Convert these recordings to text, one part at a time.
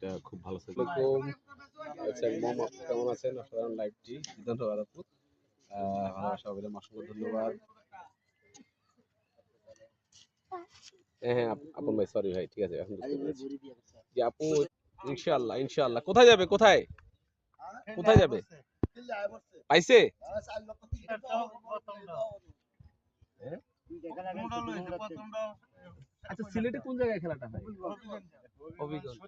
এটা খুব ভালো সাইজ। আসসালামু আলাইকুম, আপু কেমন আছেন? অসাধারণ লাইভটি, ধন্যবাদ আপু। ভালোবাসা অবিরাম, অসংখ্য ধন্যবাদ। হ্যাঁ আপন ভাই, সরি ভাই, ঠিক আছে, এখন বুঝতে পেরেছি। জি আপু, ইনশাআল্লাহ ইনশাআল্লাহ। কোথায় যাবে? কোথায় কোথায় যাবে? পাইছে? আচ্ছা, সিলেটে কোন জায়গায় খেলাটা হয়? হবিগঞ্জ।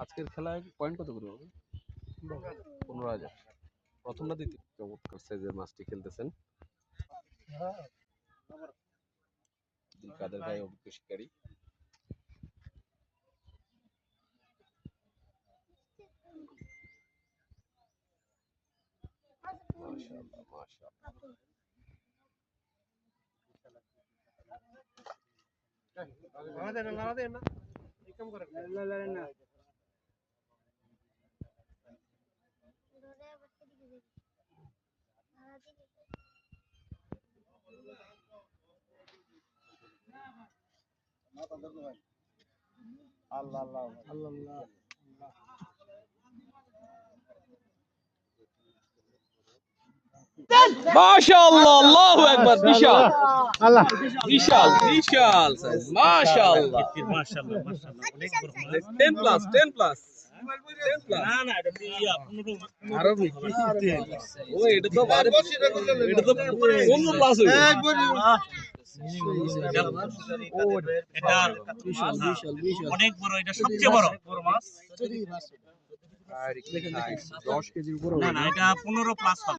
আজকের খেলায় পয়েন্ট কত করে হবে? 15,000। প্রথম না দ্বিতীয়? চমৎকার সাইজের মাছটি খেলতেছেন কাদের ভাই, অভিজ্ঞ শিকারী। মাশাআল্লাহ মাশাআল্লাহ। আল্লাহ আল্লাহ আল্লাহ মাশাআল্লাহ, আল্লাহু আকবার। বিশাল আল্লাহ, বিশাল বিশাল সাইজ। মাশাআল্লাহ মাশাআল্লাহ মাশাআল্লাহ, অনেক বড় মাছ। 10 প্লাস 10 প্লাস। না না, এটা ইয়া 15 আরো বেশি। ও এটা তো 15 প্লাস হইবে। এটা অনেক বড়, এটা সবচেয়ে বড় মাছ। 10 কেজির উপরে। না না, এটা 15 প্লাস হবে।